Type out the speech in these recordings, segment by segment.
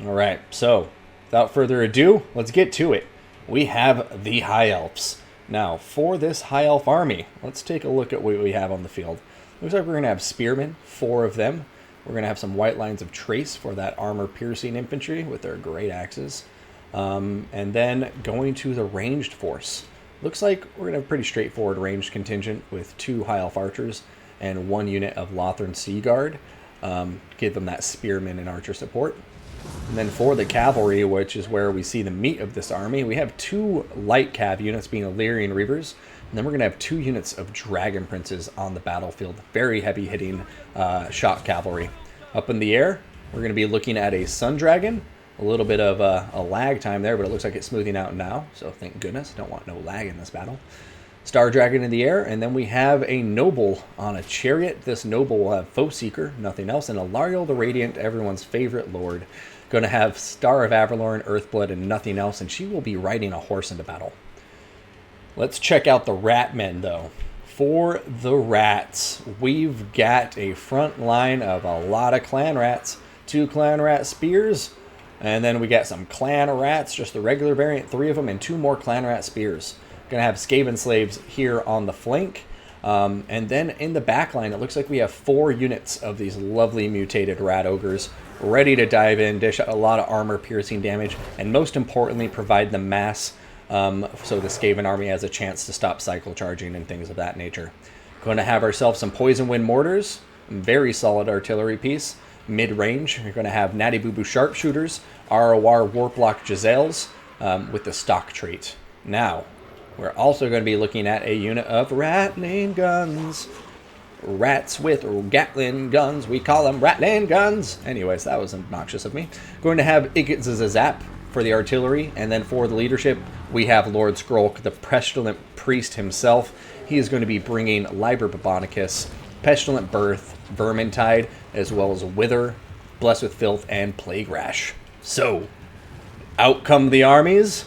All right, so without further ado, let's get to it. We have the High Elves. Now, for this High Elf army, let's take a look at what we have on the field. Looks like we're going to have spearmen, 4 of them. We're going to have some white lines of trace for that armor-piercing infantry with their great axes. And then going to the ranged force. Looks like we're going to have a pretty straightforward ranged contingent with 2 High Elf archers and 1 unit of Lothern Sea Guard. Give them that spearman and archer support. And then for the cavalry, which is where we see the meat of this army, we have 2 light cav units being Illyrian Reavers. And then we're going to have 2 units of Dragon Princes on the battlefield. Very heavy hitting shot cavalry. Up in the air, we're going to be looking at a Sun Dragon. A little bit of a lag time there, but it looks like it's smoothing out now. So thank goodness. Don't want no lag in this battle. Star Dragon in the air, and then we have a Noble on a chariot. This Noble will have Foe Seeker, nothing else, and Alariel the Radiant, everyone's favorite lord. Going to have Star of Avalorn, Earthblood, and nothing else, and she will be riding a horse into battle. Let's check out the Rat Men, though. For the Rats, we've got a front line of a lot of Clan Rats. 2 Clan Rat Spears, and then we got some Clan Rats, just the regular variant, 3 of them, and 2 more Clan Rat Spears. Going to have Skaven Slaves here on the flank. And then in the back line, it looks like we have 4 units of these lovely mutated Rat Ogres ready to dive in, dish out a lot of armor-piercing damage, and most importantly, provide the mass so the Skaven army has a chance to stop cycle charging and things of that nature. Going to have ourselves some Poison Wind Mortars, very solid artillery piece. Mid-range, you're going to have Natty Boo Boo Sharpshooters, ROR Warplock Giselles with the stock trait. Now, we're also going to be looking at a unit of Rattling Guns. Rats with Gatling guns. We call them Rattling Guns. Anyways, that was obnoxious of me. Going to have Iggitzazap for the artillery. And then for the leadership, we have Lord Skrolk, the Pestilent Priest himself. He is going to be bringing Liber Babonicus, Pestilent Birth, Vermintide, as well as Wither, Blessed with Filth, and Plague Rash. So, out come the armies.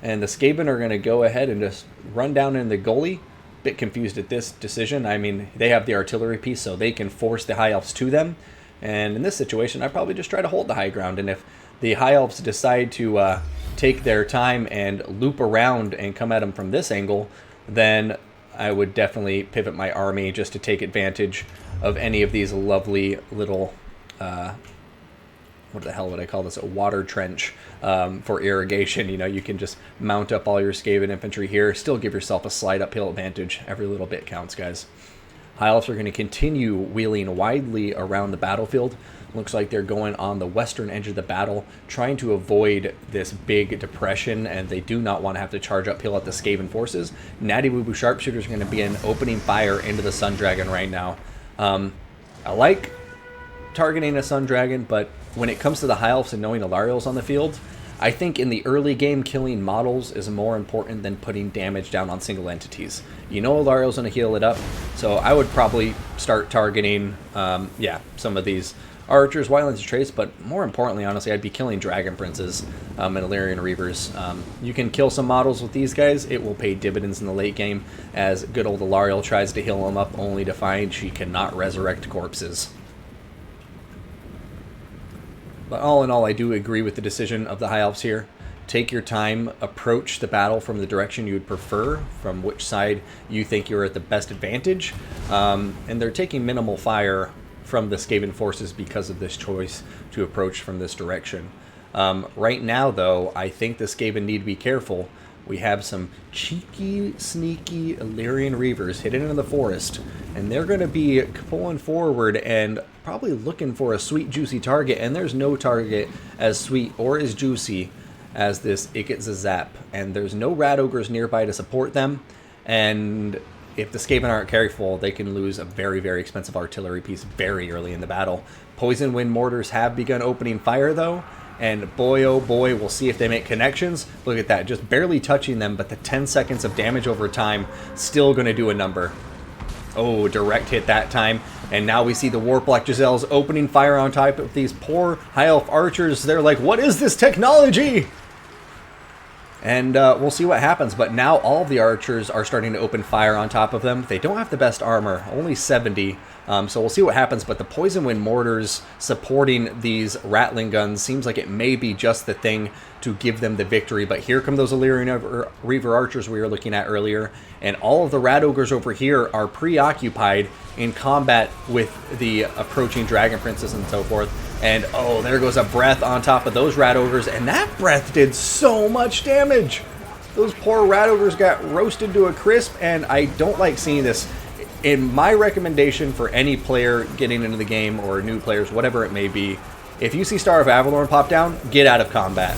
And the Skaven are going to go ahead and just run down in the gully. Bit confused at this decision. I mean, they have the artillery piece, so they can force the High Elves to them. And in this situation, I'd probably just try to hold the high ground. And if the High Elves decide to take their time and loop around and come at them from this angle, then I would definitely pivot my army just to take advantage of any of these lovely little... what the hell would I call this? A water trench for irrigation. You know, you can just mount up all your Skaven infantry here. Still give yourself a slight uphill advantage. Every little bit counts, guys. High Elves are going to continue wheeling widely around the battlefield. Looks like they're going on the western edge of the battle, trying to avoid this big depression, and they do not want to have to charge uphill at the Skaven forces. Natty Boo Boo Sharpshooters are going to be opening fire into the Sun Dragon right now. I like targeting a Sun Dragon, but when it comes to the High Elves and knowing Alariel's on the field, I think in the early game killing models is more important than putting damage down on single entities. You know Alariel's going to heal it up, so I would probably start targeting, some of these archers, Wildlands Trace, but more importantly, honestly, I'd be killing Dragon Princes and Illyrian Reavers. You can kill some models with these guys. It will pay dividends in the late game as good old Alariel tries to heal them up, only to find she cannot resurrect corpses. But all in all, I do agree with the decision of the High Elves here. Take your time, approach the battle from the direction you would prefer, from which side you think you're at the best advantage. And they're taking minimal fire from the Skaven forces because of this choice to approach from this direction. Right now, though, I think the Skaven need to be careful. We have some cheeky, sneaky Illyrian Reavers hidden in the forest, and they're going to be pulling forward and probably looking for a sweet, juicy target, and there's no target as sweet or as juicy as this Iggitzazap, and there's no Rat Ogres nearby to support them, and if the Skaven aren't careful, they can lose a very, very expensive artillery piece very early in the battle. Poison Wind Mortars have begun opening fire, though, and boy, oh boy, we'll see if they make connections. Look at that, just barely touching them, but the 10 seconds of damage over time still going to do a number. Oh, direct hit that time. And now we see the Warplock Giselles opening fire on top of these poor High Elf archers. They're like, what is this technology? And we'll see what happens. But now all of the archers are starting to open fire on top of them. They don't have the best armor, only 70. So we'll see what happens, but the Poison Wind Mortars supporting these Rattling Guns seems like it may be just the thing to give them the victory. But here come those Illyrian Reaver Archers we were looking at earlier, and all of the Rat Ogres over here are preoccupied in combat with the approaching Dragon Princes and so forth. And oh, there goes a breath on top of those Rat Ogres, and that breath did so much damage. Those poor Rat Ogres got roasted to a crisp, and I don't like seeing this. In my recommendation for any player getting into the game, or new players, whatever it may be, if you see Star of Avalorn pop down, get out of combat.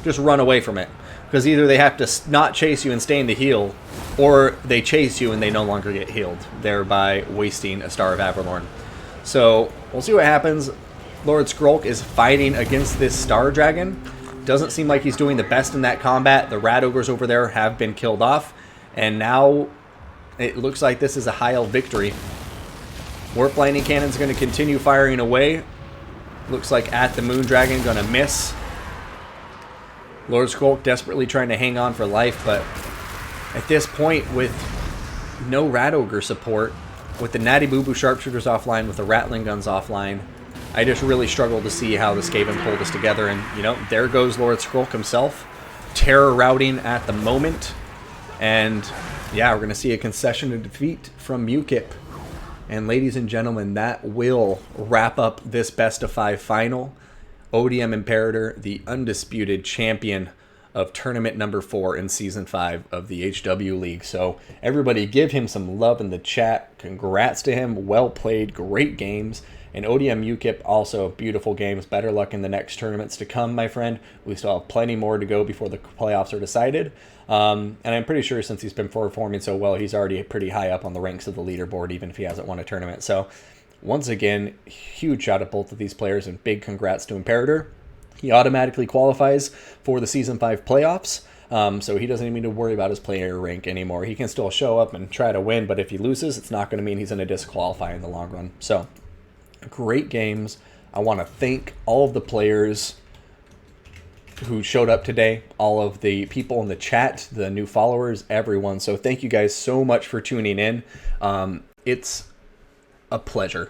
Just run away from it. Because either they have to not chase you and stay in the heal, or they chase you and they no longer get healed, thereby wasting a Star of Avalorn. So, we'll see what happens. Lord Skrulk is fighting against this Star Dragon. Doesn't seem like he's doing the best in that combat. The Rat Ogres over there have been killed off, and now it looks like this is a high elf victory. Warp Lightning Cannon's going to continue firing away. Looks like at the Moon Dragon going to miss. Lord Skrulk desperately trying to hang on for life, but at this point, with no Rat Ogre support, with the Natty Boo Boo Sharpshooters offline, with the Rattling Guns offline, I just really struggle to see how the Skaven pull this together. And, you know, there goes Lord Skrulk himself, terror routing at the moment. And yeah, we're going to see a concession of defeat from Mukip. And ladies and gentlemen, that will wrap up this best of 5 final. ODM Imperator, the undisputed champion of tournament number 4 in season 5 of the HW League. So everybody give him some love in the chat. Congrats to him. Well played. Great games. And ODM Mukip, also beautiful games. Better luck in the next tournaments to come, my friend. We still have plenty more to go before the playoffs are decided. And I'm pretty sure since he's been performing so well, he's already pretty high up on the ranks of the leaderboard, even if he hasn't won a tournament. So once again, huge shout out both of these players, and big congrats to Imperator. He automatically qualifies for the Season 5 playoffs, so he doesn't even need to worry about his player rank anymore. He can still show up and try to win, but if he loses, it's not going to mean he's going to disqualify in the long run. So, great games. I want to thank all of the players who showed up today, all of the people in the chat, the new followers, everyone. So thank you guys so much for tuning in. It's a pleasure.